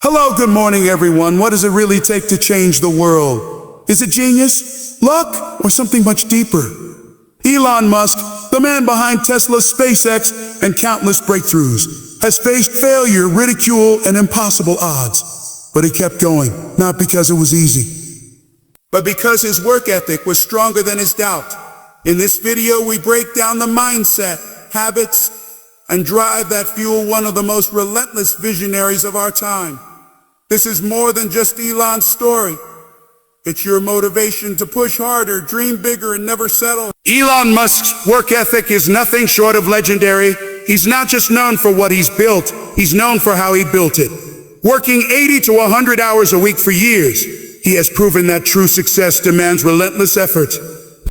Hello, good morning, everyone. What does it really take to change the world? Is it genius, luck, or something much deeper? Elon Musk, the man behind Tesla, SpaceX, and countless breakthroughs, has faced failure, ridicule, and impossible odds. But he kept going, not because it was easy, but because his work ethic was stronger than his doubt. In this video, we break down the mindset, habits, and drive that fuel one of the most relentless visionaries of our time. This is more than just Elon's story. It's your motivation to push harder, dream bigger, and never settle. Elon Musk's work ethic is nothing short of legendary. He's not just known for what he's built, he's known for how he built it. Working 80 to 100 hours a week for years, he has proven that true success demands relentless effort.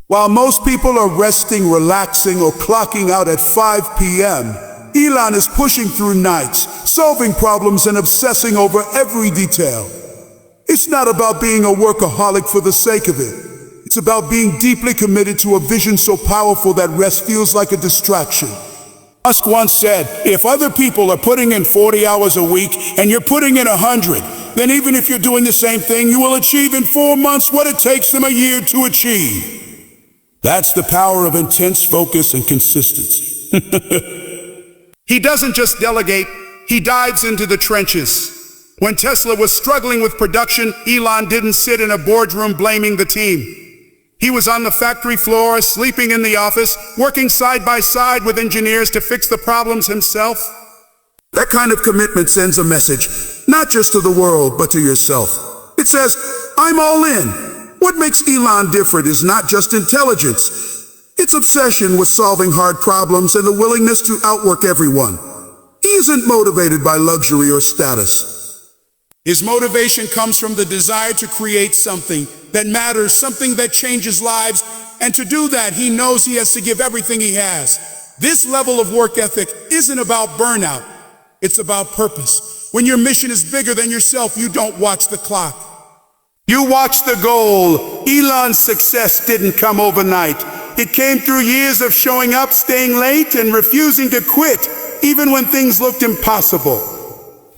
While most people are resting, relaxing, or clocking out at 5 p.m., Elon is pushing through nights, solving problems and obsessing over every detail. It's not about being a workaholic for the sake of it. It's about being deeply committed to a vision so powerful that rest feels like a distraction. Musk once said, if other people are putting in 40 hours a week and you're putting in 100, then even if you're doing the same thing, you will achieve in 4 months what it takes them a year to achieve. That's the power of intense focus and consistency. He doesn't just delegate, he dives into the trenches. When Tesla was struggling with production, Elon didn't sit in a boardroom blaming the team. He was on the factory floor, sleeping in the office, working side by side with engineers to fix the problems himself. That kind of commitment sends a message, not just to the world, but to yourself. It says, I'm all in. What makes Elon different is not just intelligence. It's obsession with solving hard problems and the willingness to outwork everyone. He isn't motivated by luxury or status. His motivation comes from the desire to create something that matters, something that changes lives, and to do that, he knows he has to give everything he has. This level of work ethic isn't about burnout. It's about purpose. When your mission is bigger than yourself, you don't watch the clock. You watch the goal. Elon's success didn't come overnight. It came through years of showing up, staying late, and refusing to quit, even when things looked impossible.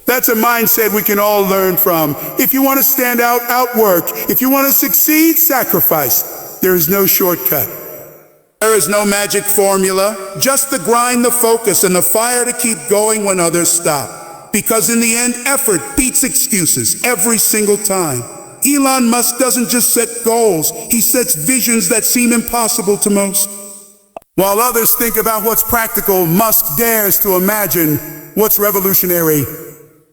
That's a mindset we can all learn from. If you want to stand out, outwork. If you want to succeed, sacrifice. There is no shortcut. There is no magic formula, just the grind, the focus, and the fire to keep going when others stop. Because in the end, effort beats excuses every single time. Elon Musk doesn't just set goals, he sets visions that seem impossible to most. While others think about what's practical, Musk dares to imagine what's revolutionary.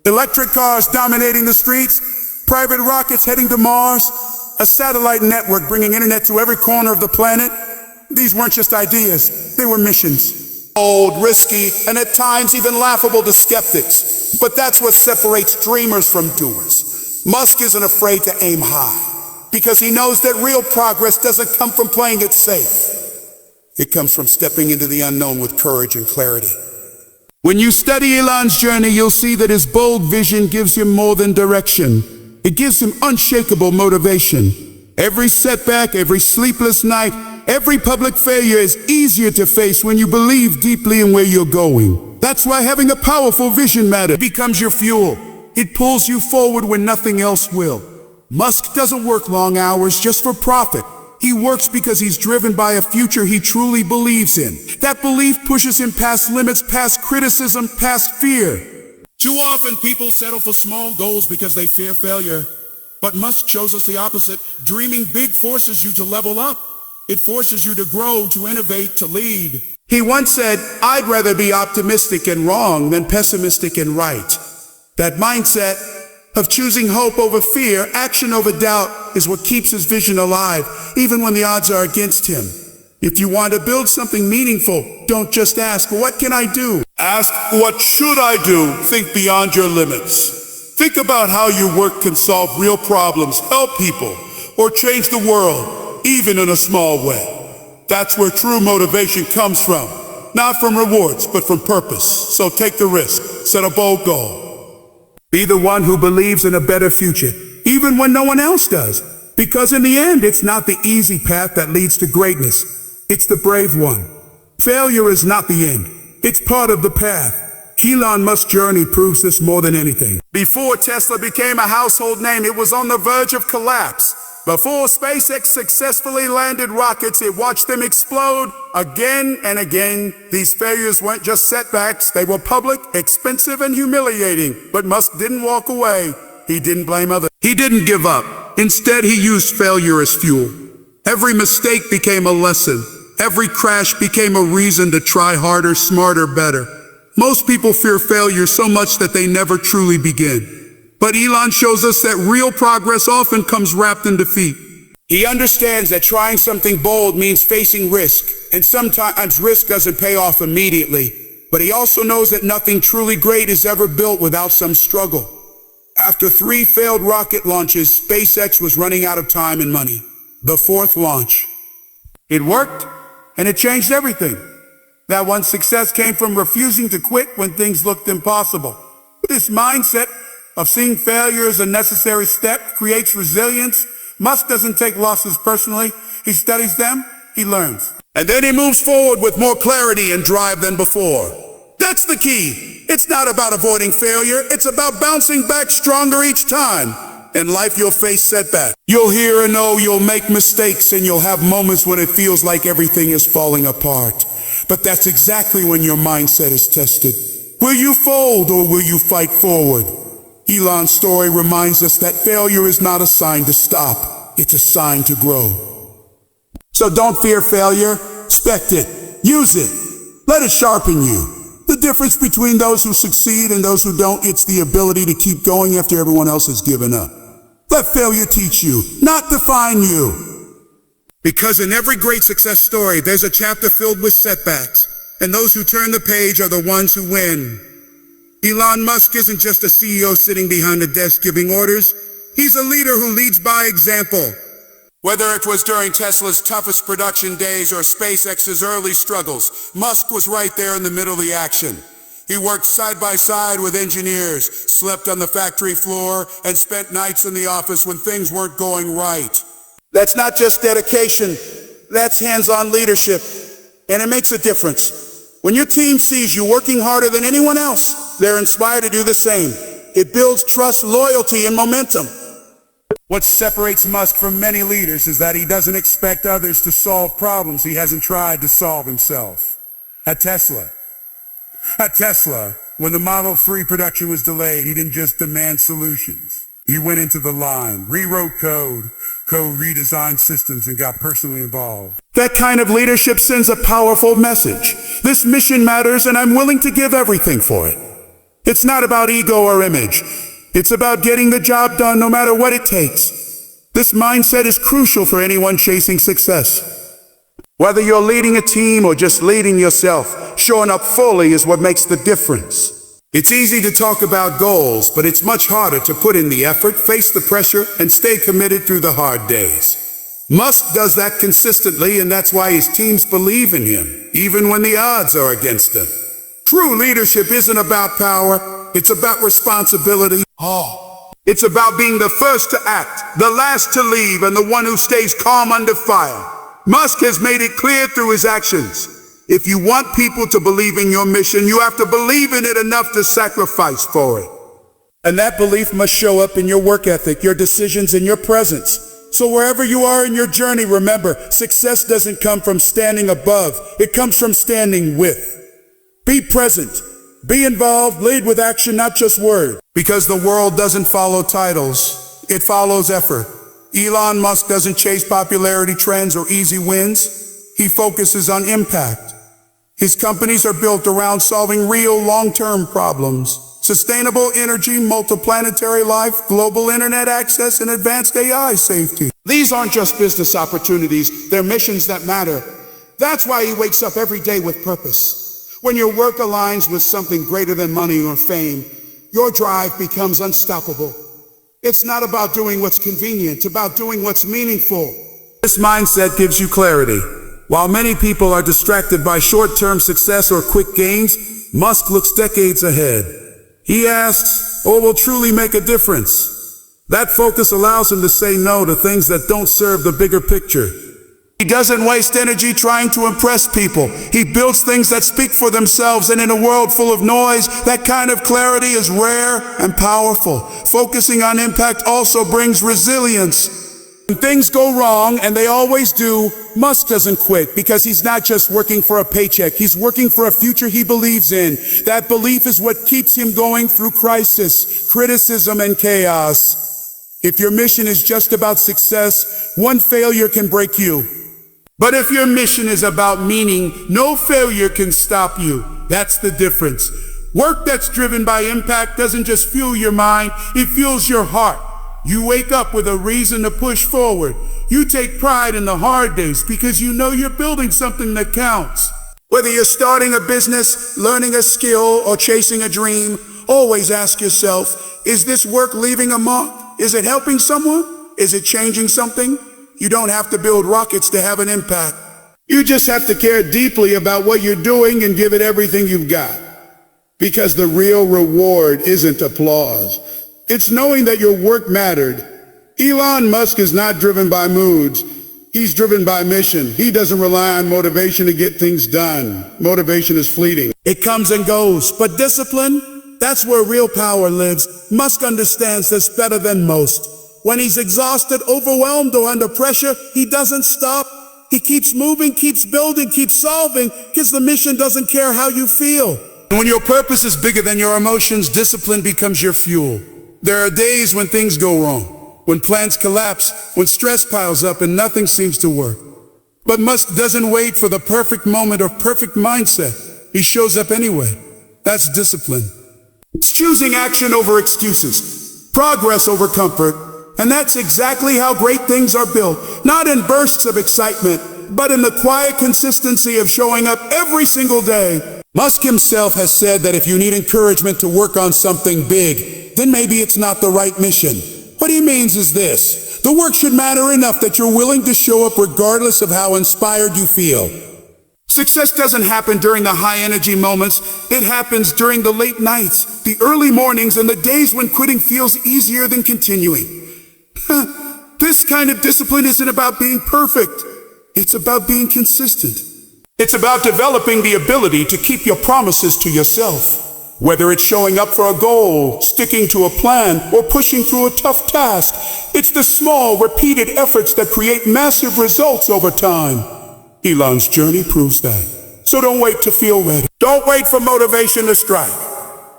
Electric cars dominating the streets, private rockets heading to Mars, a satellite network bringing internet to every corner of the planet. These weren't just ideas, they were missions. Bold, risky, and at times even laughable to skeptics. But that's what separates dreamers from doers. Musk isn't afraid to aim high, because he knows that real progress doesn't come from playing it safe. It comes from stepping into the unknown with courage and clarity. When you study Elon's journey, you'll see that his bold vision gives him more than direction. It gives him unshakable motivation. Every setback, every sleepless night, every public failure is easier to face when you believe deeply in where you're going. That's why having a powerful vision matters. It becomes your fuel. It pulls you forward when nothing else will. Musk doesn't work long hours just for profit. He works because he's driven by a future he truly believes in. That belief pushes him past limits, past criticism, past fear. Too often people settle for small goals because they fear failure. But Musk shows us the opposite. Dreaming big forces you to level up. It forces you to grow, to innovate, to lead. He once said, I'd rather be optimistic and wrong than pessimistic and right. That mindset of choosing hope over fear, action over doubt, is what keeps his vision alive, even when the odds are against him. If you want to build something meaningful, don't just ask, what can I do? Ask, what should I do? Think beyond your limits. Think about how your work can solve real problems, help people, or change the world, even in a small way. That's where true motivation comes from. Not from rewards, but from purpose. So take the risk. Set a bold goal. Be the one who believes in a better future, even when no one else does. Because in the end, it's not the easy path that leads to greatness. It's the brave one. Failure is not the end. It's part of the path. Elon Musk's journey proves this more than anything. Before Tesla became a household name, it was on the verge of collapse. Before SpaceX successfully landed rockets, it watched them explode again and again. These failures weren't just setbacks, they were public, expensive, and humiliating. But Musk didn't walk away. He didn't blame others. He didn't give up. Instead, he used failure as fuel. Every mistake became a lesson. Every crash became a reason to try harder, smarter, better. Most people fear failure so much that they never truly begin. But Elon shows us that real progress often comes wrapped in defeat. He understands that trying something bold means facing risk, and sometimes risk doesn't pay off immediately. But he also knows that nothing truly great is ever built without some struggle. After 3 failed rocket launches, SpaceX was running out of time and money. The 4th launch. It worked, and it changed everything. That one success came from refusing to quit when things looked impossible. This mindset of seeing failure as a necessary step creates resilience. Musk doesn't take losses personally. He studies them, he learns. And then he moves forward with more clarity and drive than before. That's the key. It's not about avoiding failure. It's about bouncing back stronger each time. In life, you'll face setbacks. You'll hear and know, you'll make mistakes, and you'll have moments when it feels like everything is falling apart. But that's exactly when your mindset is tested. Will you fold or will you fight forward? Elon's story reminds us that failure is not a sign to stop. It's a sign to grow. So don't fear failure. Expect it. Use it. Let it sharpen you. The difference between those who succeed and those who don't, it's the ability to keep going after everyone else has given up. Let failure teach you, not define you. Because in every great success story, there's a chapter filled with setbacks, and those who turn the page are the ones who win. Elon Musk isn't just a CEO sitting behind a desk giving orders. He's a leader who leads by example. Whether it was during Tesla's toughest production days or SpaceX's early struggles, Musk was right there in the middle of the action. He worked side by side with engineers, slept on the factory floor, and spent nights in the office when things weren't going right. That's not just dedication, that's hands-on leadership, and it makes a difference. When your team sees you working harder than anyone else, they're inspired to do the same. It builds trust, loyalty, and momentum. What separates Musk from many leaders is that he doesn't expect others to solve problems he hasn't tried to solve himself. At Tesla, when the Model 3 production was delayed, he didn't just demand solutions. He went into the line, rewrote code, redesigned systems, and got personally involved. That kind of leadership sends a powerful message. This mission matters, and I'm willing to give everything for it. It's not about ego or image. It's about getting the job done no matter what it takes. This mindset is crucial for anyone chasing success. Whether you're leading a team or just leading yourself, showing up fully is what makes the difference. It's easy to talk about goals, but it's much harder to put in the effort, face the pressure, and stay committed through the hard days. Musk does that consistently, and that's why his teams believe in him, even when the odds are against him. True leadership isn't about power, it's about responsibility. It's about being the first to act, the last to leave, and the one who stays calm under fire. Musk has made it clear through his actions. If you want people to believe in your mission, you have to believe in it enough to sacrifice for it. And that belief must show up in your work ethic, your decisions, and your presence. So wherever you are in your journey, remember, success doesn't come from standing above, it comes from standing with. Be present. Be involved, lead with action, not just words. Because the world doesn't follow titles, it follows effort. Elon Musk doesn't chase popularity trends or easy wins. He focuses on impact. His companies are built around solving real long-term problems. Sustainable energy, multiplanetary life, global internet access, and advanced AI safety. These aren't just business opportunities, they're missions that matter. That's why he wakes up every day with purpose. When your work aligns with something greater than money or fame, your drive becomes unstoppable. It's not about doing what's convenient, it's about doing what's meaningful. This mindset gives you clarity. While many people are distracted by short-term success or quick gains, Musk looks decades ahead. He asks, what will truly make a difference? That focus allows him to say no to things that don't serve the bigger picture. He doesn't waste energy trying to impress people. He builds things that speak for themselves, and in a world full of noise, that kind of clarity is rare and powerful. Focusing on impact also brings resilience. When things go wrong, and they always do, Musk doesn't quit because he's not just working for a paycheck. He's working for a future he believes in. That belief is what keeps him going through crisis, criticism, and chaos. If your mission is just about success, one failure can break you. But if your mission is about meaning, no failure can stop you. That's the difference. Work that's driven by impact doesn't just fuel your mind, it fuels your heart. You wake up with a reason to push forward. You take pride in the hard days because you know you're building something that counts. Whether you're starting a business, learning a skill, or chasing a dream, always ask yourself, is this work leaving a mark? Is it helping someone? Is it changing something? You don't have to build rockets to have an impact. You just have to care deeply about what you're doing and give it everything you've got. Because the real reward isn't applause. It's knowing that your work mattered. Elon Musk is not driven by moods. He's driven by mission. He doesn't rely on motivation to get things done. Motivation is fleeting. It comes and goes, but discipline, that's where real power lives. Musk understands this better than most. When he's exhausted, overwhelmed, or under pressure, he doesn't stop. He keeps moving, keeps building, keeps solving, because the mission doesn't care how you feel. And when your purpose is bigger than your emotions, discipline becomes your fuel. There are days when things go wrong, when plans collapse, when stress piles up and nothing seems to work. But Musk doesn't wait for the perfect moment or perfect mindset. He shows up anyway. That's discipline. It's choosing action over excuses, progress over comfort. And that's exactly how great things are built, not in bursts of excitement, but in the quiet consistency of showing up every single day. Musk himself has said that if you need encouragement to work on something big, then maybe it's not the right mission. What he means is this: the work should matter enough that you're willing to show up regardless of how inspired you feel. Success doesn't happen during the high-energy moments. It happens during the late nights, the early mornings, and the days when quitting feels easier than continuing. This kind of discipline isn't about being perfect. It's about being consistent. It's about developing the ability to keep your promises to yourself. Whether it's showing up for a goal, sticking to a plan, or pushing through a tough task, it's the small, repeated efforts that create massive results over time. Elon's journey proves that. So don't wait to feel ready. Don't wait for motivation to strike.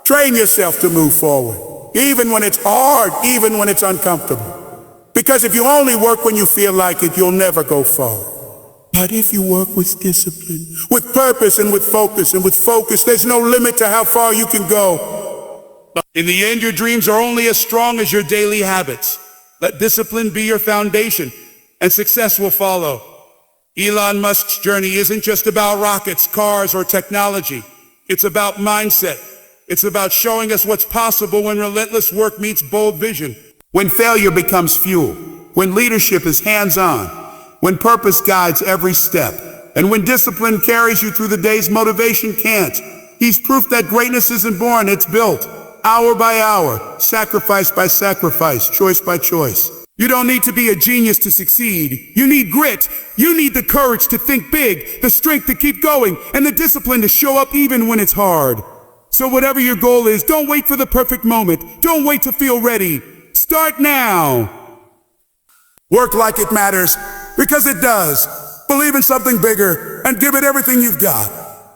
Train yourself to move forward, even when it's hard, even when it's uncomfortable. Because if you only work when you feel like it, you'll never go far. But if you work with discipline, with purpose, and with focus, there's no limit to how far you can go. In the end, your dreams are only as strong as your daily habits. Let discipline be your foundation, and success will follow. Elon Musk's journey isn't just about rockets, cars, or technology. It's about mindset. It's about showing us what's possible when relentless work meets bold vision. When failure becomes fuel, when leadership is hands-on, when purpose guides every step, and when discipline carries you through the days motivation can't. He's proof that greatness isn't born, it's built. Hour by hour, sacrifice by sacrifice, choice by choice. You don't need to be a genius to succeed. You need grit. You need the courage to think big, the strength to keep going, and the discipline to show up even when it's hard. So whatever your goal is, don't wait for the perfect moment. Don't wait to feel ready. Start now. Work like it matters, because it does. Believe in something bigger and give it everything you've got.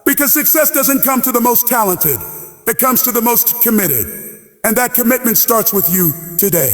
Because success doesn't come to the most talented. It comes to the most committed. And that commitment starts with you today.